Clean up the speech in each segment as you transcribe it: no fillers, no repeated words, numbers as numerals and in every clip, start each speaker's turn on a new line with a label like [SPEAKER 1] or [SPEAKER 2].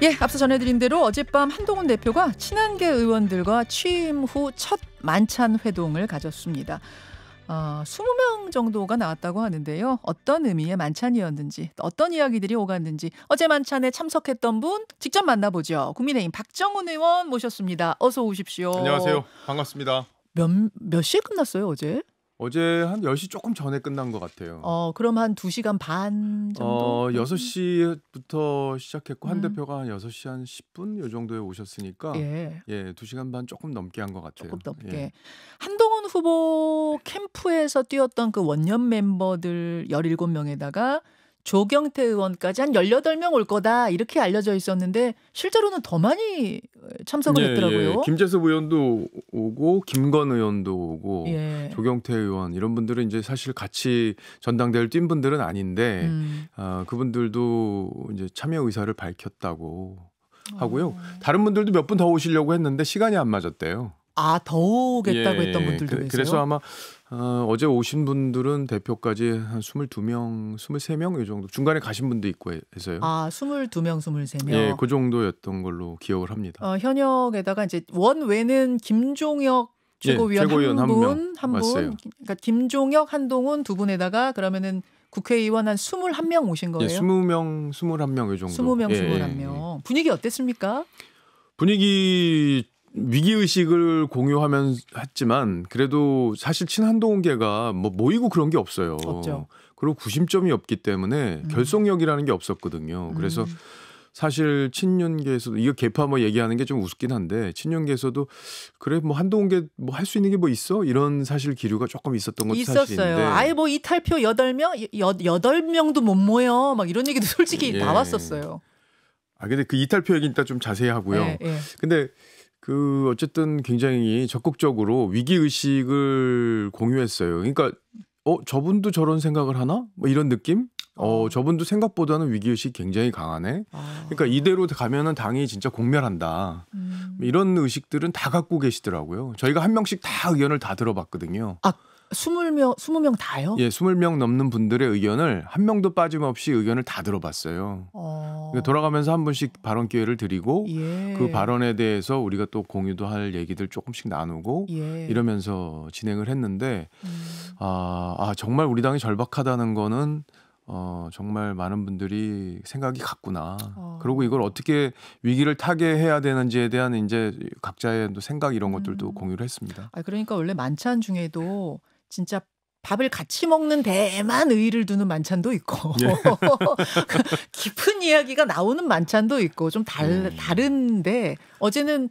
[SPEAKER 1] 예, 앞서 전해드린 대로 어젯밤 한동훈 대표가 친한계 의원들과 취임 후 첫 만찬 회동을 가졌습니다. 20명 정도가 나왔다고 하는데요. 어떤 의미의 만찬이었는지, 어떤 이야기들이 오갔는지 어제 만찬에 참석했던 분 직접 만나보죠. 국민의힘 박정훈 의원 모셨습니다. 어서 오십시오.
[SPEAKER 2] 안녕하세요. 반갑습니다.
[SPEAKER 1] 몇 시에 끝났어요, 어제?
[SPEAKER 2] 어제 한 10시 조금 전에 끝난 것 같아요.
[SPEAKER 1] 그럼 한 2시간 반 정도?
[SPEAKER 2] 6시부터 시작했고 한 대표가 한 6시 한 10분 요 정도에 오셨으니까
[SPEAKER 1] 예.
[SPEAKER 2] 2시간 반 조금 넘게 한 것 같아요.
[SPEAKER 1] 조금 넘게.
[SPEAKER 2] 예.
[SPEAKER 1] 한동훈 후보 캠프에서 뛰었던 그 원년 member들 17명에다가 조경태 의원까지 한 18명 올 거다 이렇게 알려져 있었는데 실제로는 더 많이 참석을 했더라고요.
[SPEAKER 2] 김재섭 의원도 오고 김건 의원도 오고
[SPEAKER 1] 예.
[SPEAKER 2] 조경태 의원 이런 분들은 이제 사실 같이 전당대회를 뛴 분들은 아닌데 그분들도 이제 참여 의사를 밝혔다고 하고요. 다른 분들도 몇 분 더 오시려고 했는데 시간이 안 맞았대요.
[SPEAKER 1] 더 오겠다고 했던 분들도 계세요?
[SPEAKER 2] 그래서 아마 어제 오신 분들은 대표까지 한 22명, 23명 이 정도. 중간에 가신 분도 있고 해서요.
[SPEAKER 1] 22명, 23명.
[SPEAKER 2] 예, 그 정도였던 걸로 기억을 합니다.
[SPEAKER 1] 현역에다가 이제 원외는 김종혁 최고위원 한 분. 그러니까 김종혁, 한동훈 두 분에다가 그러면은 국회의원 한 21명 오신 거예요?
[SPEAKER 2] 예, 20명, 21명 이 정도.
[SPEAKER 1] 20명, 21명. 분위기 어땠습니까?
[SPEAKER 2] 분위기 위기의식을 공유하면 했지만 그래도 사실 친한동훈계가 뭐 모이고 그런 게 없어요.
[SPEAKER 1] 없죠.
[SPEAKER 2] 그리고 구심점이 없기 때문에 결속력이라는 게 없었거든요. 그래서 사실 친윤계에서도 이거 개파 뭐 얘기하는 게 좀 우습긴 한데 친윤계에서도 그래 뭐 한동훈계 뭐 할 수 있는 게 뭐 있어? 이런 사실 기류가 조금 있었던 것도 사실인데.
[SPEAKER 1] 아예 뭐 이탈표 8명? 8명도 못 모여. 막 이런 얘기도 솔직히 나왔었어요.
[SPEAKER 2] 근데 그 이탈표 얘기는 이따 좀 자세히 하고요.
[SPEAKER 1] 예.
[SPEAKER 2] 근데 어쨌든 굉장히 적극적으로 위기의식을 공유했어요. 그러니까 저분도 저런 생각을 하나? 뭐 이런 느낌? 저분도 생각보다는 위기의식이 굉장히 강하네. 그러니까 이대로 가면은 당이 진짜 공멸한다. 이런 의식들은 다 갖고 계시더라고요. 저희가 한 명씩 다 의견을 다 들어봤거든요.
[SPEAKER 1] 20명 다요?
[SPEAKER 2] 예, 20명 넘는 분들의 의견을 한 명도 빠짐없이 의견을 다 들어봤어요. 그러니까 돌아가면서 한 분씩 발언 기회를 드리고 그 발언에 대해서 우리가 또 공유도 할 얘기들 조금씩 나누고 이러면서 진행을 했는데 정말 우리 당이 절박하다는 거는 정말 많은 분들이 생각이 같구나. 그리고 이걸 어떻게 위기를 타개해야 되는지에 대한 이제 각자의 생각 이런 것들도 공유를 했습니다.
[SPEAKER 1] 그러니까 원래 만찬 중에도 진짜 밥을 같이 먹는 데만 의의를 두는 만찬도 있고 깊은 이야기가 나오는 만찬도 있고 좀 다른데 어제는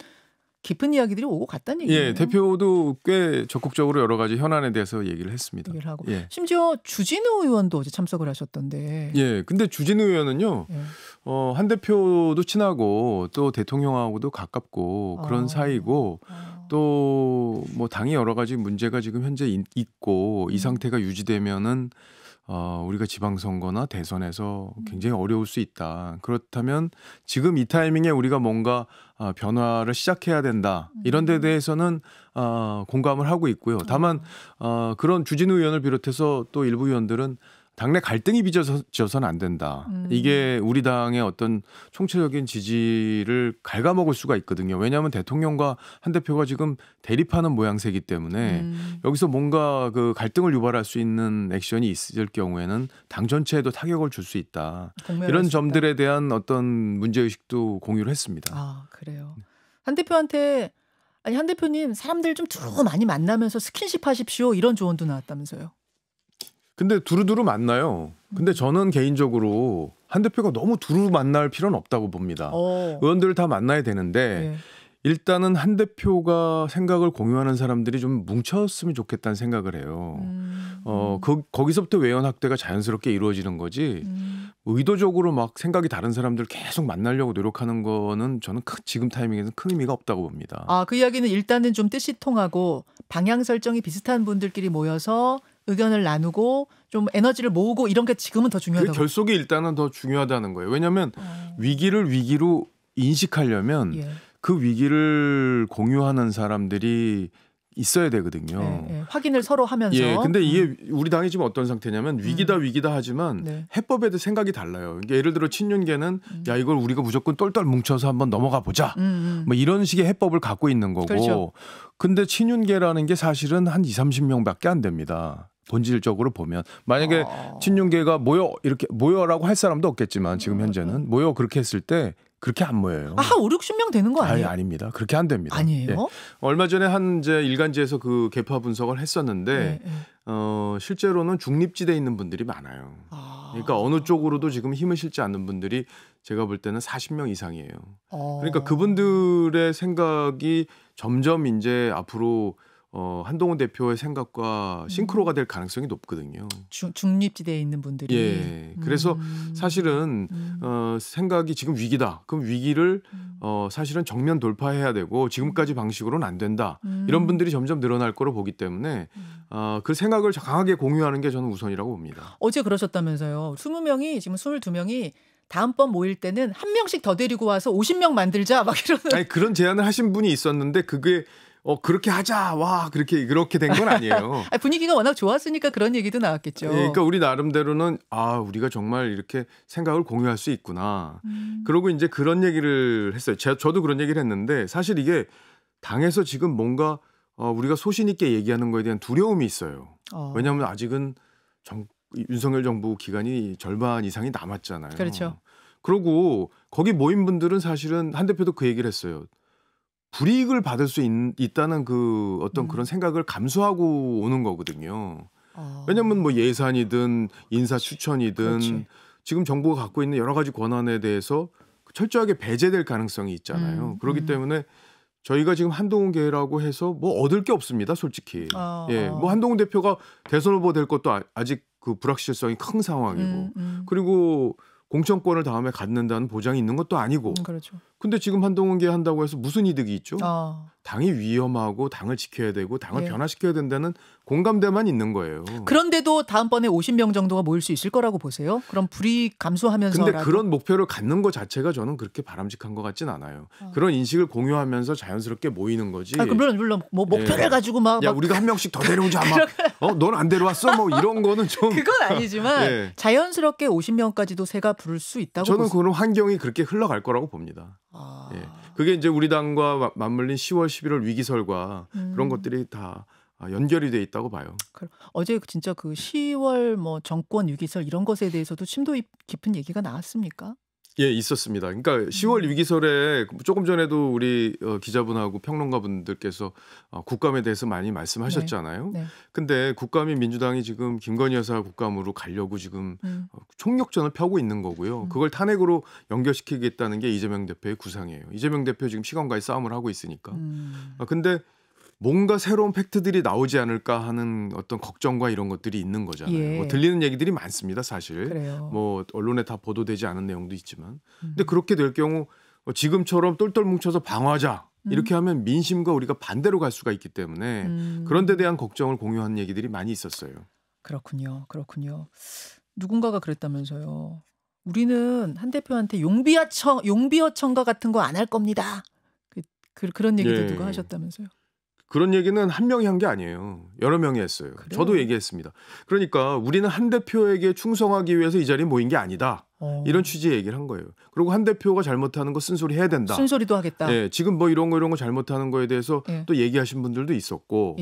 [SPEAKER 1] 깊은 이야기들이 오고 갔다는 얘기예요.
[SPEAKER 2] 예, 대표도 꽤 적극적으로 여러 가지 현안에 대해서 얘기를 했습니다.
[SPEAKER 1] 얘기를 하고. 심지어 주진우 의원도 어제 참석을 하셨던데.
[SPEAKER 2] 예, 근데 주진우 의원은요. 한 대표도 친하고 또 대통령하고도 가깝고 그런 사이고 또 뭐 당이 여러 가지 문제가 지금 현재 있고 이 상태가 유지되면은 우리가 지방선거나 대선에서 굉장히 어려울 수 있다. 그렇다면 지금 이 타이밍에 우리가 뭔가 변화를 시작해야 된다. 이런 데 대해서는 공감을 하고 있고요. 다만 그런 주진우 의원을 비롯해서 또 일부 의원들은 당내 갈등이 빚어져서는 안 된다. 이게 우리 당의 어떤 총체적인 지지를 갉아먹을 수가 있거든요. 왜냐하면 대통령과 한 대표가 지금 대립하는 모양새이기 때문에 여기서 뭔가 그 갈등을 유발할 수 있는 액션이 있을 경우에는 당 전체에도 타격을 줄 수 있다. 이런 점들에 대한 어떤 문제의식도 공유를 했습니다.
[SPEAKER 1] 그래요. 한 대표한테 한 대표님 사람들 좀 두루 많이 만나면서 스킨십 하십시오. 이런 조언도 나왔다면서요.
[SPEAKER 2] 근데 두루두루 만나요. 근데 저는 개인적으로 한 대표가 너무 두루 만날 필요는 없다고 봅니다. 의원들을 다 만나야 되는데 일단은 한 대표가 생각을 공유하는 사람들이 좀 뭉쳤으면 좋겠다는 생각을 해요. 거기서부터 외연 확대가 자연스럽게 이루어지는 거지 의도적으로 막 생각이 다른 사람들 계속 만나려고 노력하는 거는 저는 지금 타이밍에는 큰 의미가 없다고 봅니다.
[SPEAKER 1] 그 이야기는 일단은 좀 뜻이 통하고 방향 설정이 비슷한 분들끼리 모여서 의견을 나누고 좀 에너지를 모으고 이런 게 지금은 더 중요하다고.
[SPEAKER 2] 그 결속이 일단은 더 중요하다는 거예요. 왜냐하면 위기를 위기로 인식하려면 그 위기를 공유하는 사람들이 있어야 되거든요.
[SPEAKER 1] 네. 확인을 서로 하면서.
[SPEAKER 2] 예, 근데 이게 우리 당이 지금 어떤 상태냐면 위기다 하지만
[SPEAKER 1] 네.
[SPEAKER 2] 해법에 대해 생각이 달라요. 그러니까 예를 들어 친윤계는 야 이걸 우리가 무조건 똘똘 뭉쳐서 한번 넘어가 보자. 뭐 이런 식의 해법을 갖고 있는 거고.
[SPEAKER 1] 그렇죠.
[SPEAKER 2] 근데 친윤계라는 게 사실은 한 20-30명밖에 안 됩니다. 본질적으로 보면 만약에 친윤계가 모여라고 할 사람도 없겠지만 지금 현재는 모여 그렇게 했을 때 그렇게 안 모여요.
[SPEAKER 1] 한 5-60명 되는 거 아니에요?
[SPEAKER 2] 아닙니다. 그렇게 안 됩니다.
[SPEAKER 1] 아니에요?
[SPEAKER 2] 예. 얼마 전에 한 이제 일간지에서 그 개파 분석을 했었는데
[SPEAKER 1] 네.
[SPEAKER 2] 실제로는 중립지대에 있는 분들이 많아요. 그러니까 어느 쪽으로도 지금 힘을 실지 않는 분들이 제가 볼 때는 40명 이상이에요. 그러니까 그분들의 생각이 점점 이제 앞으로 한동훈 대표의 생각과 싱크로가 될 가능성이 높거든요.
[SPEAKER 1] 중립지대에 있는 분들이.
[SPEAKER 2] 예. 그래서 사실은 생각이 지금 위기다. 그럼 위기를 사실은 정면 돌파해야 되고 지금까지 방식으로는 안 된다. 이런 분들이 점점 늘어날 거로 보기 때문에 그 생각을 강하게 공유하는 게 저는 우선이라고 봅니다.
[SPEAKER 1] 어제 그러셨다면서요. 20명이 지금 22명이 다음번 모일 때는 한 명씩 더 데리고 와서 50명 만들자 막 이러는.
[SPEAKER 2] 아니, 그런 제안을 하신 분이 있었는데 그게 그렇게 하자. 와, 그렇게 된 건 아니에요.
[SPEAKER 1] 분위기가 워낙 좋았으니까 그런 얘기도 나왔겠죠.
[SPEAKER 2] 예, 그러니까 우리 나름대로는 우리가 정말 이렇게 생각을 공유할 수 있구나. 그러고 이제 그런 얘기를 했어요. 저도 그런 얘기를 했는데 사실 이게 당에서 지금 뭔가 우리가 소신 있게 얘기하는 거에 대한 두려움이 있어요. 왜냐하면 아직은 윤석열 정부 기간이 절반 이상이 남았잖아요.
[SPEAKER 1] 그렇죠.
[SPEAKER 2] 그리고 거기 모인 분들은 사실은 한 대표도 그 얘기를 했어요. 불이익을 받을 수 있다는 그 어떤 그런 생각을 감수하고 오는 거거든요. 왜냐하면 뭐 예산이든 인사 추천이든
[SPEAKER 1] 그렇지.
[SPEAKER 2] 지금 정부가 갖고 있는 여러 가지 권한에 대해서 철저하게 배제될 가능성이 있잖아요. 그렇기 때문에 저희가 지금 한동훈 계라고 해서 뭐 얻을 게 없습니다, 솔직히. 뭐 한동훈 대표가 대선 후보 될 것도 아직 그 불확실성이 큰 상황이고, 그리고 공천권을 다음에 갖는다는 보장이 있는 것도 아니고.
[SPEAKER 1] 그렇죠.
[SPEAKER 2] 근데 지금 한동훈 계 한다고 해서 무슨 이득이 있죠? 당이 위험하고 당을 지켜야 되고 당을 변화시켜야 된다는 공감대만 있는 거예요.
[SPEAKER 1] 그런데도 다음번에 50명 정도가 모일 수 있을 거라고 보세요? 그럼 불이익 감수하면서라도.
[SPEAKER 2] 근데 그런 목표를 갖는 것 자체가 저는 그렇게 바람직한 것 같진 않아요. 그런 인식을 공유하면서 자연스럽게 모이는 거지.
[SPEAKER 1] 물론 뭐 목표를 가지고 막
[SPEAKER 2] 우리가 한 명씩 더 데려오자. 넌 안 데려왔어? 뭐 이런 거는 좀.
[SPEAKER 1] 그건 아니지만 자연스럽게 50명까지도 새가 부를 수 있다고
[SPEAKER 2] 저는 그런 환경이 그렇게 흘러갈 거라고 봅니다. 그게 이제 우리 당과 맞물린 10월, 11월 위기설과 그런 것들이 다 연결이 돼 있다고 봐요.
[SPEAKER 1] 어제 진짜 그 10월 뭐 정권 위기설 이런 것에 대해서도 심도 깊은 얘기가 나왔습니까?
[SPEAKER 2] 예, 있었습니다. 그러니까 10월 위기설에 조금 전에도 우리 기자분하고 평론가분들께서 국감에 대해서 많이 말씀하셨잖아요.
[SPEAKER 1] 네.
[SPEAKER 2] 근데 국감이 민주당이 지금 김건희 여사 국감으로 가려고 지금 총력전을 펴고 있는 거고요. 그걸 탄핵으로 연결시키겠다는 게 이재명 대표의 구상이에요. 이재명 대표 지금 시간과의 싸움을 하고 있으니까. 근데 뭔가 새로운 팩트들이 나오지 않을까 하는 어떤 걱정과 이런 것들이 있는 거잖아요. 뭐 들리는 얘기들이 많습니다, 사실.
[SPEAKER 1] 그래요.
[SPEAKER 2] 뭐 언론에 다 보도되지 않은 내용도 있지만. 근데 그렇게 될 경우 지금처럼 똘똘 뭉쳐서 방어하자. 이렇게 하면 민심과 우리가 반대로 갈 수가 있기 때문에 그런 데 대한 걱정을 공유한 얘기들이 많이 있었어요.
[SPEAKER 1] 그렇군요. 누군가가 그랬다면서요. 우리는 한 대표한테 용비어청과 같은 거 안 할 겁니다. 그런 얘기도 누가 하셨다면서요.
[SPEAKER 2] 그런 얘기는 한 명이 한 게 아니에요. 여러 명이 했어요. 그래요? 저도 얘기했습니다. 그러니까 우리는 한 대표에게 충성하기 위해서 이 자리에 모인 게 아니다. 이런 취지의 얘기를 한 거예요. 그리고 한 대표가 잘못하는 거 쓴소리 해야 된다.
[SPEAKER 1] 쓴소리도 하겠다.
[SPEAKER 2] 지금 뭐 이런 거 잘못하는 거에 대해서 또 얘기하신 분들도 있었고.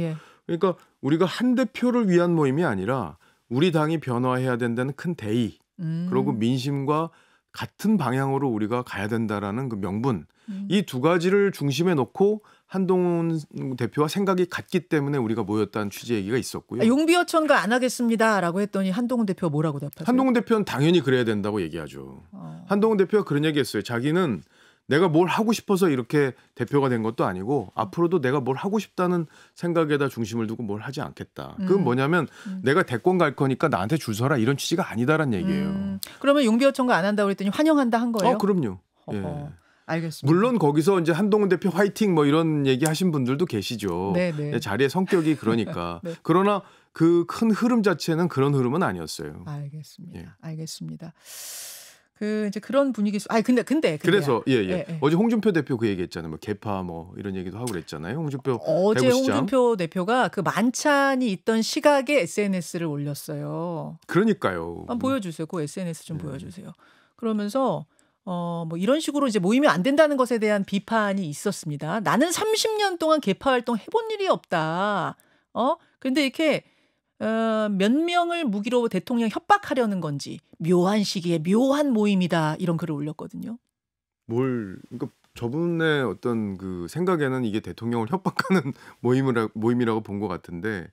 [SPEAKER 2] 그러니까 우리가 한 대표를 위한 모임이 아니라 우리 당이 변화해야 된다는 큰 대의. 그리고 민심과 같은 방향으로 우리가 가야 된다라는 그 명분. 이 두 가지를 중심에 놓고 한동훈 대표와 생각이 같기 때문에 우리가 모였다는 취지의 얘기가 있었고요.
[SPEAKER 1] 용비어천가 안 하겠습니다라고 했더니 한동훈 대표가 뭐라고 답하세요?
[SPEAKER 2] 한동훈 대표는 당연히 그래야 된다고 얘기하죠. 한동훈 대표가 그런 얘기했어요. 자기는 내가 뭘 하고 싶어서 이렇게 대표가 된 것도 아니고 앞으로도 내가 뭘 하고 싶다는 생각에다 중심을 두고 뭘 하지 않겠다. 그건 뭐냐면 내가 대권 갈 거니까 나한테 줄 서라 이런 취지가 아니다라는 얘기예요.
[SPEAKER 1] 그러면 용비어천가 안 한다고 그랬더니 환영한다 한 거예요?
[SPEAKER 2] 그럼요.
[SPEAKER 1] 알겠습니다.
[SPEAKER 2] 물론 거기서 이제 한동훈 대표 화이팅 뭐 이런 얘기 하신 분들도 계시죠. 자리의 성격이 그러니까. 그러나 그 큰 흐름 자체는 그런 흐름은 아니었어요.
[SPEAKER 1] 알겠습니다. 이제 그런 분위기. 근데
[SPEAKER 2] 그래서 예.
[SPEAKER 1] 예.
[SPEAKER 2] 어제 홍준표 대표 그 얘기했잖아요. 뭐 개파 뭐 이런 얘기도 하고 그랬잖아요. 홍준표
[SPEAKER 1] 어제
[SPEAKER 2] 대구시장.
[SPEAKER 1] 홍준표 대표가 그 만찬이 있던 시각에 SNS를 올렸어요.
[SPEAKER 2] 그러니까요.
[SPEAKER 1] 한번 보여주세요. 그 SNS 좀 보여주세요. 그러면서 뭐 이런 식으로 이제 모이면 안 된다는 것에 대한 비판이 있었습니다. 나는 30년 동안 개파 활동 해본 일이 없다. 근데 이렇게 몇 명을 무기로 대통령 협박하려는 건지 묘한 시기에 묘한 모임이다 이런 글을 올렸거든요.
[SPEAKER 2] 그러니까 저분의 어떤 그 생각에는 이게 대통령을 협박하는 모임이라고 본 것 같은데,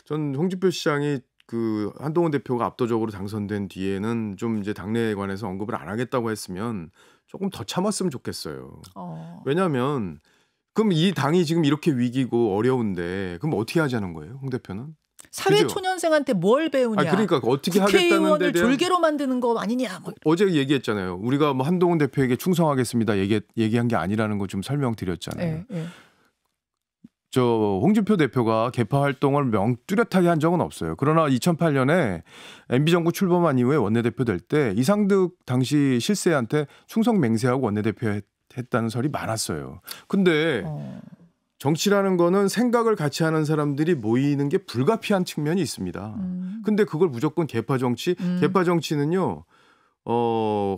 [SPEAKER 2] 전 홍준표 시장이 그 한동훈 대표가 압도적으로 당선된 뒤에는 좀 이제 당내에 관해서 언급을 안 하겠다고 했으면 조금 더 참았으면 좋겠어요. 왜냐하면 그럼 이 당이 지금 이렇게 위기고 어려운데 그럼 어떻게 하자는 거예요, 홍 대표는?
[SPEAKER 1] 사회초년생한테 뭘 배우냐.
[SPEAKER 2] 그러니까 어떻게 하겠다는 데
[SPEAKER 1] 국회의원을
[SPEAKER 2] 대한
[SPEAKER 1] 졸개로 만드는 거 아니냐. 뭐.
[SPEAKER 2] 어제 얘기했잖아요. 우리가 뭐 한동훈 대표에게 충성하겠습니다. 얘기한 게 아니라는 거 좀 설명드렸잖아요.
[SPEAKER 1] 예.
[SPEAKER 2] 저 홍준표 대표가 개파 활동을 뚜렷하게 한 적은 없어요. 그러나 2008년에 MB 정부 출범한 이후에 원내대표 될 때 이상득 당시 실세한테 충성 맹세하고 원내대표 했다는 설이 많았어요. 근데 정치라는 거는 생각을 같이 하는 사람들이 모이는 게 불가피한 측면이 있습니다. 근데 그걸 무조건 개파 정치, 개파 정치는요,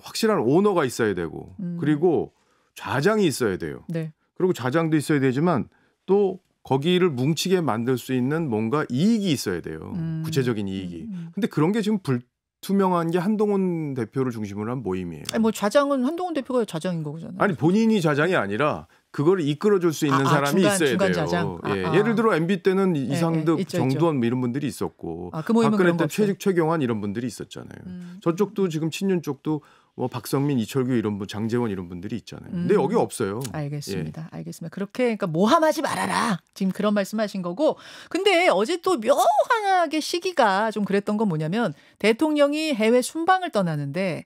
[SPEAKER 2] 확실한 오너가 있어야 되고, 그리고 좌장이 있어야 돼요.
[SPEAKER 1] 네.
[SPEAKER 2] 그리고 좌장도 있어야 되지만 또 거기를 뭉치게 만들 수 있는 뭔가 이익이 있어야 돼요. 구체적인 이익이. 근데 그런 게 지금 불투명한 게 한동훈 대표를 중심으로 한 모임이에요.
[SPEAKER 1] 아니 뭐 좌장은 한동훈 대표가 좌장인 거잖아요.
[SPEAKER 2] 아니 본인이 좌장이 아니라 그걸 이끌어줄 수 있는 사람이 있어야 돼요.
[SPEAKER 1] 좌장.
[SPEAKER 2] 예를 들어 MB 때는 이상득,
[SPEAKER 1] 있죠.
[SPEAKER 2] 정두원 뭐 이런 분들이 있었고,
[SPEAKER 1] 그 모임은
[SPEAKER 2] 박근혜
[SPEAKER 1] 그런
[SPEAKER 2] 때 최경환 이런 분들이 있었잖아요. 저쪽도 지금 친윤 쪽도 뭐 박성민, 이철규 이런 분, 장제원 이런 분들이 있잖아요. 근데 여기 없어요.
[SPEAKER 1] 알겠습니다. 그렇게 그러니까 모함하지 말아라. 지금 그런 말씀하신 거고. 근데 어제 또 묘하게 시기가 좀 그랬던 건 뭐냐면 대통령이 해외 순방을 떠나는데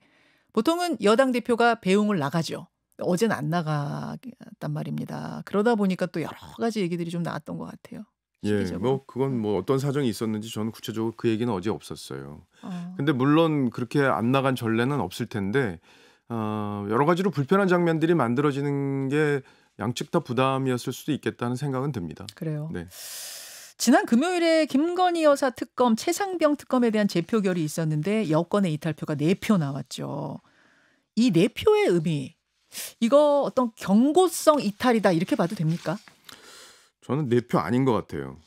[SPEAKER 1] 보통은 여당 대표가 배웅을 나가죠. 어제는 안 나갔단 말입니다. 그러다 보니까 또 여러 가지 얘기들이 좀 나왔던 것 같아요.
[SPEAKER 2] 뭐 그건 뭐 어떤 사정이 있었는지 저는 구체적으로 그 얘기는 어제 없었어요. 근데 물론 그렇게 안 나간 전례는 없을 텐데 여러 가지로 불편한 장면들이 만들어지는 게 양측 다 부담이었을 수도 있겠다는 생각은 듭니다.
[SPEAKER 1] 그래요.
[SPEAKER 2] 네.
[SPEAKER 1] 지난 금요일에 김건희 여사 특검, 최상병 특검에 대한 재표결이 있었는데 여권의 이탈표가 4표 나왔죠. 이 4표의 의미, 이거 어떤 경고성 이탈이다 이렇게 봐도 됩니까?
[SPEAKER 2] 저는 4표 아닌 것 같아요.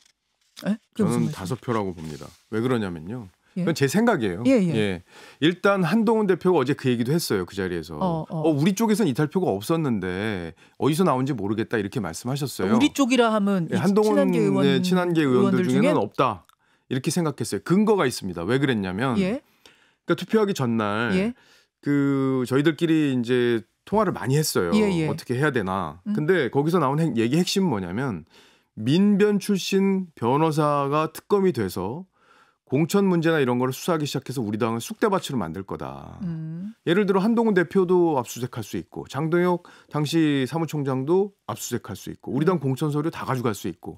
[SPEAKER 2] 저는 5표라고 봅니다. 왜 그러냐면요. 그건 제 생각이에요. 일단 한동훈 대표가 어제 그 얘기도 했어요. 그 자리에서. 우리 쪽에서는 이탈표가 없었는데 어디서 나온지 모르겠다 이렇게 말씀하셨어요.
[SPEAKER 1] 우리 쪽이라 하면
[SPEAKER 2] 한동훈의 친한계 의원들 중에는 없다. 이렇게 생각했어요. 근거가 있습니다. 왜 그랬냐면 그러니까 투표하기 전날 그 저희들끼리 이제 통화를 많이 했어요. 어떻게 해야 되나. 근데 거기서 나온 얘기 핵심은 뭐냐면 민변 출신 변호사가 특검이 돼서 공천 문제나 이런 거를 수사하기 시작해서 우리 당을 쑥대밭으로 만들 거다. 예를 들어 한동훈 대표도 압수수색할 수 있고 장동혁 당시 사무총장도 압수수색할 수 있고 우리 당 공천 서류 다 가져갈 수 있고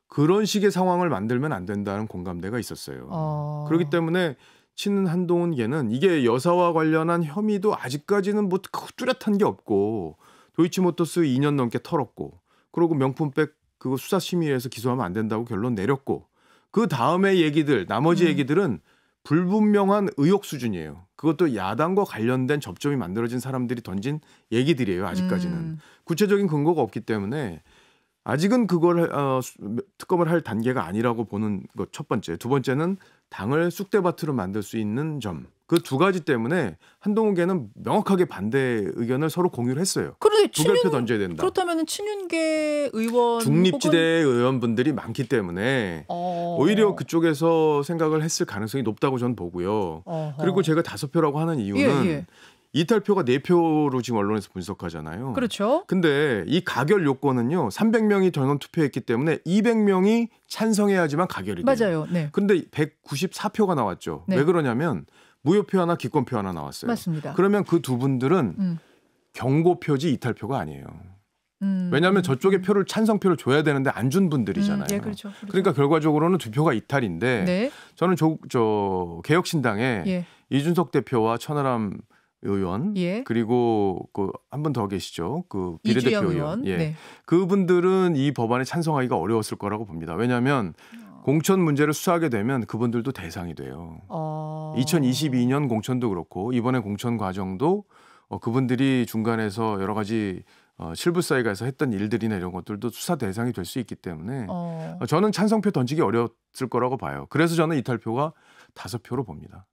[SPEAKER 2] 그런 식의 상황을 만들면 안 된다는 공감대가 있었어요. 그렇기 때문에 친은 한동훈계는 이게 여사와 관련한 혐의도 아직까지는 뭐 뚜렷한 게 없고 도이치모터스 2년 넘게 털었고 그리고 명품백 그거 수사심의에서 기소하면 안 된다고 결론 내렸고 그 다음에 얘기들 나머지 얘기들은 불분명한 의혹 수준이에요. 그것도 야당과 관련된 접점이 만들어진 사람들이 던진 얘기들이에요. 아직까지는. 구체적인 근거가 없기 때문에 아직은 그걸 특검을 할 단계가 아니라고 보는 것 첫 번째. 두 번째는 당을 쑥대밭으로 만들 수 있는 점. 그 두 가지 때문에 한동훈계는 명확하게 반대 의견을 서로 공유를 했어요. 부결표 던져야 된다.
[SPEAKER 1] 그렇다면 친윤계 의원
[SPEAKER 2] 중립지대 의원분들이 많기 때문에 오히려 그쪽에서 생각을 했을 가능성이 높다고 저는 보고요. 그리고 제가 5표라고 하는 이유는 이탈표가 4표로 지금 언론에서 분석하잖아요.
[SPEAKER 1] 그렇죠.
[SPEAKER 2] 근데 이 가결 요건은요. 300명이 전원 투표했기 때문에 200명이 찬성해야지만 가결이 돼요.
[SPEAKER 1] 맞아요. 네.
[SPEAKER 2] 근데 194표가 나왔죠. 왜 그러냐면 무효표 하나 기권표 하나 나왔어요.
[SPEAKER 1] 맞습니다.
[SPEAKER 2] 그러면 그 두 분들은 경고표지 이탈표가 아니에요. 왜냐하면 저쪽에 표를 찬성표를 줘야 되는데 안 준 분들이잖아요.
[SPEAKER 1] 그렇죠.
[SPEAKER 2] 그러니까 결과적으로는 2표가 이탈인데 저는 저 개혁신당에 이준석 대표와 천하람 의원
[SPEAKER 1] 예.
[SPEAKER 2] 그리고 그 한 분 더 계시죠. 그 비례대표
[SPEAKER 1] 이주영
[SPEAKER 2] 의원. 예.
[SPEAKER 1] 네.
[SPEAKER 2] 그분들은 이 법안에 찬성하기가 어려웠을 거라고 봅니다. 왜냐하면 공천 문제를 수사하게 되면 그분들도 대상이 돼요. 2022년 공천도 그렇고 이번에 공천 과정도 그분들이 중간에서 여러 가지 실부사에 가서 했던 일들이나 이런 것들도 수사 대상이 될 수 있기 때문에 저는 찬성표 던지기 어려웠을 거라고 봐요. 그래서 저는 이탈표가 5표로 봅니다.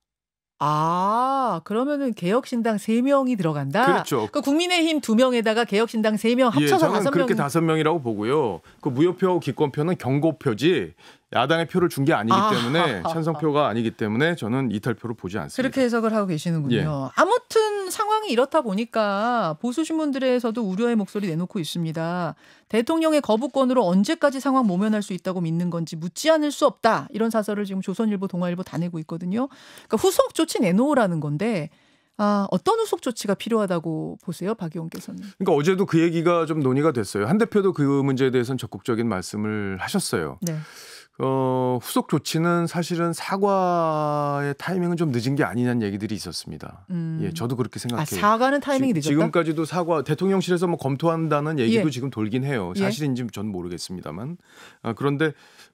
[SPEAKER 1] 그러면은 개혁신당 3명이 들어간다?
[SPEAKER 2] 그렇죠.
[SPEAKER 1] 그 국민의힘 2명에다가 개혁신당 3명 합쳐서
[SPEAKER 2] 저는
[SPEAKER 1] 5명.
[SPEAKER 2] 그렇게 5명이라고 보고요. 그 무효표, 기권표는 경고표지 야당의 표를 준 게 아니기 때문에 찬성표가 아니기 때문에 저는 이탈표로 보지 않습니다.
[SPEAKER 1] 그렇게 해석을 하고 계시는군요.
[SPEAKER 2] 예.
[SPEAKER 1] 아무튼 상황이 이렇다 보니까 보수 신문들에서도 우려의 목소리 내놓고 있습니다. 대통령의 거부권으로 언제까지 상황 모면할 수 있다고 믿는 건지 묻지 않을 수 없다. 이런 사설을 지금 조선일보, 동아일보 다 내고 있거든요. 그러니까 후속 조치 내놓으라는 건데 어떤 후속 조치가 필요하다고 보세요, 박 의원께서는?
[SPEAKER 2] 그러니까 어제도 그 얘기가 좀 논의가 됐어요. 한 대표도 그 문제에 대해서는 적극적인 말씀을 하셨어요.
[SPEAKER 1] 네.
[SPEAKER 2] 후속 조치는 사실은 사과의 타이밍은 좀 늦은 게 아니냐는 얘기들이 있었습니다. 예, 저도 그렇게 생각해요.
[SPEAKER 1] 사과는 타이밍이 늦었다?
[SPEAKER 2] 지금까지도 대통령실에서 뭐 검토한다는 얘기도
[SPEAKER 1] 예.
[SPEAKER 2] 지금 돌긴 해요. 사실인지 저는 모르겠습니다만. 그런데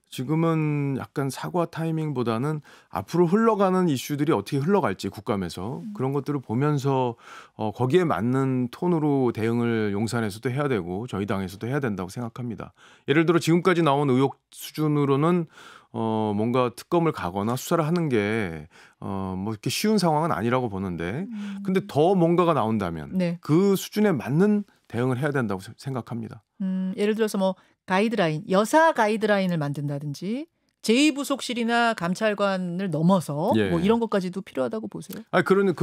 [SPEAKER 2] 지금은 약간 사과 타이밍보다는 앞으로 흘러가는 이슈들이 어떻게 흘러갈지 국감에서 그런 것들을 보면서 거기에 맞는 톤으로 대응을 용산에서도 해야 되고 저희 당에서도 해야 된다고 생각합니다. 예를 들어 지금까지 나온 의혹 수준으로는 뭔가 특검을 가거나 수사를 하는 게 뭐 이렇게 쉬운 상황은 아니라고 보는데 근데 더 뭔가가 나온다면
[SPEAKER 1] 네.
[SPEAKER 2] 그 수준에 맞는 대응을 해야 된다고 생각합니다.
[SPEAKER 1] 예를 들어서 뭐 가이드라인, 여사 가이드라인을 만든다든지 제2부속실이나 감찰관을 넘어서
[SPEAKER 2] 예.
[SPEAKER 1] 뭐 이런 것까지도 필요하다고 보세요?
[SPEAKER 2] 그런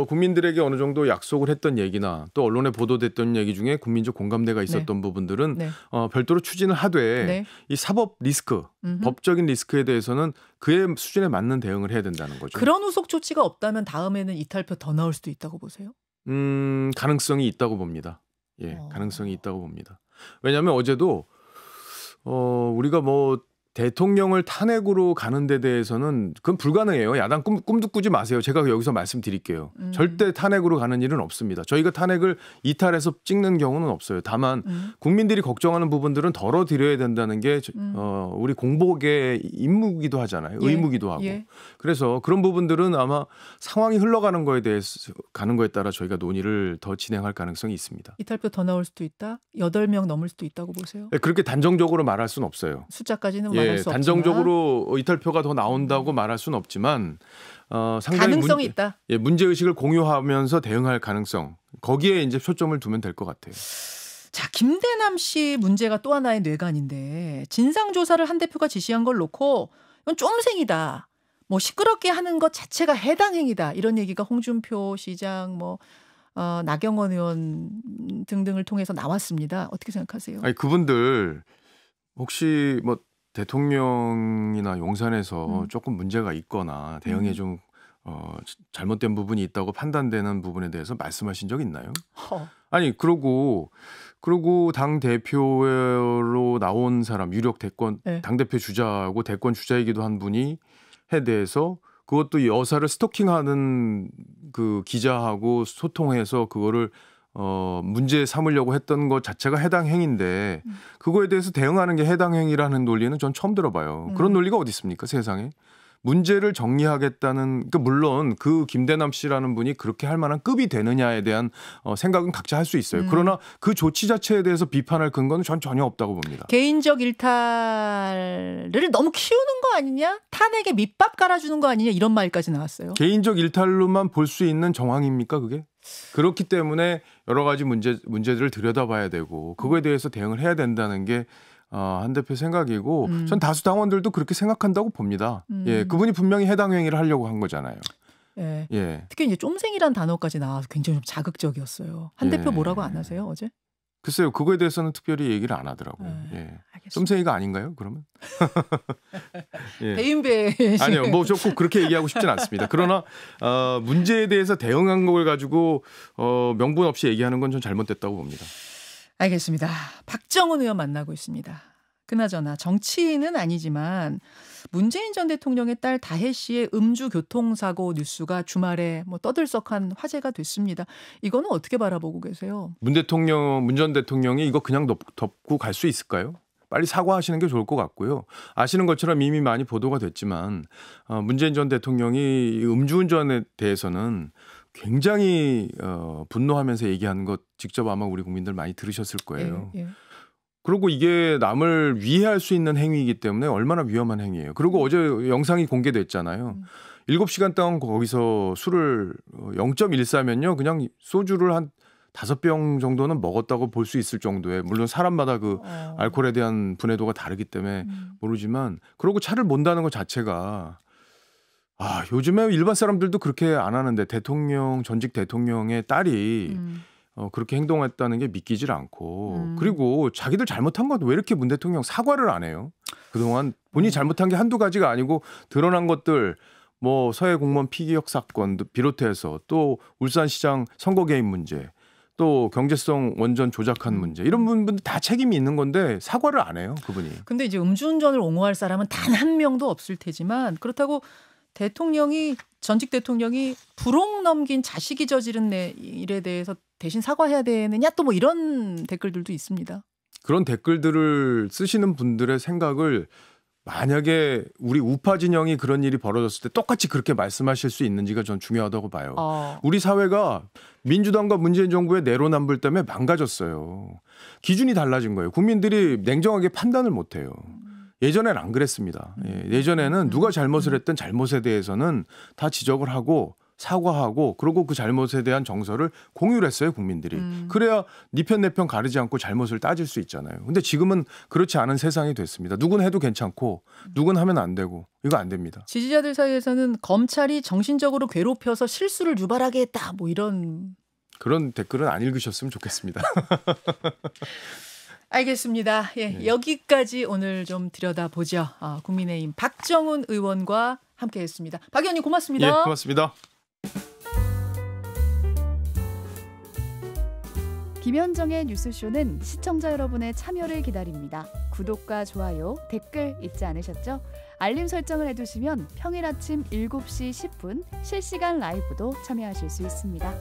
[SPEAKER 2] 국민들에게 어느 정도 약속을 했던 얘기나 또 언론에 보도됐던 얘기 중에 국민적 공감대가 있었던 부분들은 별도로 추진을 하되 이 사법 리스크, 법적인 리스크에 대해서는 그의 수준에 맞는 대응을 해야 된다는 거죠.
[SPEAKER 1] 그런 후속 조치가 없다면 다음에는 이탈표 더 나올 수도 있다고 보세요?
[SPEAKER 2] 가능성이 있다고 봅니다. 예, 가능성이 있다고 봅니다. 왜냐하면 어제도 우리가 뭐 대통령을 탄핵으로 가는 데 대해서는 그건 불가능해요. 야당 꿈도 꾸지 마세요. 제가 여기서 말씀드릴게요. 절대 탄핵으로 가는 일은 없습니다. 저희가 탄핵을 이탈해서 찍는 경우는 없어요. 다만 국민들이 걱정하는 부분들은 덜어드려야 된다는 게 우리 공복의 임무기도 하잖아요. 의무기도 하고. 그래서 그런 부분들은 아마 상황이 흘러가는 거에 대해서 가는 거에 따라 저희가 논의를 더 진행할 가능성이 있습니다.
[SPEAKER 1] 이탈표 더 나올 수도 있다? 8명 넘을 수도 있다고 보세요?
[SPEAKER 2] 네, 그렇게 단정적으로 말할 수는 없어요.
[SPEAKER 1] 숫자까지는 말할 수 없지만.
[SPEAKER 2] 단정적으로 이탈표가 더 나온다고 말할 수는 없지만 상당히
[SPEAKER 1] 가능성이 있다.
[SPEAKER 2] 문제의식을 공유하면서 대응할 가능성. 거기에 이제 초점을 두면 될 것 같아요.
[SPEAKER 1] 자, 김대남 씨 문제가 또 하나의 뇌관인데 진상조사를 한 대표가 지시한 걸 놓고 이건 쫌생이다. 뭐 시끄럽게 하는 것 자체가 해당 행위다. 이런 얘기가 홍준표 시장 나경원 의원 등등을 통해서 나왔습니다. 어떻게 생각하세요?
[SPEAKER 2] 그분들 혹시 뭐 대통령이나 용산에서 조금 문제가 있거나 대응에 좀 잘못된 부분이 있다고 판단되는 부분에 대해서 말씀하신 적 있나요? 아니 그러고 당 대표로 나온 사람 유력 대권 당 대표 주자고 대권 주자이기도 한 분이 해 대해서 그것도 여사를 스토킹하는 그 기자하고 소통해서 그거를 문제 삼으려고 했던 것 자체가 해당 행위인데 그거에 대해서 대응하는 게 해당 행위라는 논리는 전 처음 들어봐요. 그런 논리가 어디 있습니까, 세상에? 문제를 정리하겠다는 그러니까 물론 그 김대남 씨라는 분이 그렇게 할 만한 급이 되느냐에 대한 생각은 각자 할 수 있어요. 그러나 그 조치 자체에 대해서 비판할 근거는 전 전혀 없다고 봅니다.
[SPEAKER 1] 개인적 일탈을 너무 키우는 거 아니냐? 탄핵에 밑밥 깔아주는 거 아니냐? 이런 말까지 나왔어요.
[SPEAKER 2] 개인적 일탈로만 볼 수 있는 정황입니까, 그게? 그렇기 때문에 여러 가지 문제들을 들여다봐야 되고 그거에 대해서 대응을 해야 된다는 게 한 대표 생각이고 전 다수 당원들도 그렇게 생각한다고 봅니다. 그분이 분명히 해당 행위를 하려고 한 거잖아요.
[SPEAKER 1] 특히 이제 쫌생이란 단어까지 나와서 굉장히 좀 자극적이었어요. 한 대표 뭐라고 안 하세요, 어제?
[SPEAKER 2] 글쎄요, 그거에 대해서는 특별히 얘기를 안 하더라고요. 쫌생이가 아닌가요, 그러면?
[SPEAKER 1] 대인배.
[SPEAKER 2] 아니요, 뭐 저 꼭 그렇게 얘기하고 싶진 않습니다. 그러나 문제에 대해서 대응한 걸 가지고 명분 없이 얘기하는 건 전 잘못됐다고 봅니다.
[SPEAKER 1] 알겠습니다. 박정훈 의원 만나고 있습니다. 그나저나 정치인은 아니지만 문재인 전 대통령의 딸 다혜 씨의 음주 교통사고 뉴스가 주말에 뭐 떠들썩한 화제가 됐습니다. 이거는 어떻게 바라보고 계세요?
[SPEAKER 2] 문 전 대통령이 이거 그냥 덮고 갈 수 있을까요? 빨리 사과하시는 게 좋을 것 같고요. 아시는 것처럼 이미 많이 보도가 됐지만 문재인 전 대통령이 음주운전에 대해서는 굉장히 분노하면서 얘기하는 것 직접 아마 우리 국민들 많이 들으셨을 거예요.
[SPEAKER 1] 예.
[SPEAKER 2] 그리고 이게 남을 위해할 수 있는 행위이기 때문에 얼마나 위험한 행위예요. 그리고 어제 영상이 공개됐잖아요. 7시간 동안 거기서 술을 0.14면요. 그냥 소주를 한 5병 정도는 먹었다고 볼 수 있을 정도의, 물론 사람마다 그 알코올에 대한 분해도가 다르기 때문에 모르지만, 그러고 차를 몬다는 것 자체가 요즘에 일반 사람들도 그렇게 안 하는데 전직 대통령의 딸이 그렇게 행동했다는 게 믿기질 않고, 그리고 자기들 잘못한 건 왜 이렇게 문 대통령 사과를 안 해요? 그동안 본인이 잘못한 게 한두 가지가 아니고 드러난 것들, 뭐 서해 공무원 피기역 사건도 비롯해서 또 울산시장 선거 개입 문제, 또 경제성 원전 조작한 문제, 이런 분들 다 책임이 있는 건데 사과를 안 해요, 그분이.
[SPEAKER 1] 근데 이제 음주운전을 옹호할 사람은 단 한 명도 없을 테지만, 그렇다고 전직 대통령이 불혹 넘긴 자식이 저지른 일에 대해서 대신 사과해야 되느냐, 또 뭐 이런 댓글들도 있습니다.
[SPEAKER 2] 그런 댓글들을 쓰시는 분들의 생각을, 만약에 우리 우파 진영이 그런 일이 벌어졌을 때 똑같이 그렇게 말씀하실 수 있는지가 전 중요하다고 봐요. 우리 사회가 민주당과 문재인 정부의 내로남불 때문에 망가졌어요. 기준이 달라진 거예요. 국민들이 냉정하게 판단을 못해요. 예전엔 안 그랬습니다. 예전에는 누가 잘못을 했든 잘못에 대해서는 다 지적을 하고 사과하고, 그리고 그 잘못에 대한 정서를 공유를 했어요, 국민들이. 그래야 네 편 내 편 가리지 않고 잘못을 따질 수 있잖아요. 근데 지금은 그렇지 않은 세상이 됐습니다. 누군 해도 괜찮고 누군 하면 안 되고, 이거 안 됩니다.
[SPEAKER 1] 지지자들 사이에서는 검찰이 정신적으로 괴롭혀서 실수를 유발하게 했다, 뭐 이런.
[SPEAKER 2] 그런 댓글은 안 읽으셨으면 좋겠습니다.
[SPEAKER 1] 알겠습니다. 여기까지 오늘 좀 들여다보죠. 국민의힘 박정훈 의원과 함께했습니다. 박 의원님 고맙습니다.
[SPEAKER 2] 예, 고맙습니다.
[SPEAKER 3] 김현정의 뉴스쇼는 시청자 여러분의 참여를 기다립니다. 구독과 좋아요, 댓글 잊지 않으셨죠? 알림 설정을 해두시면 평일 아침 7시 10분 실시간 라이브도 참여하실 수 있습니다.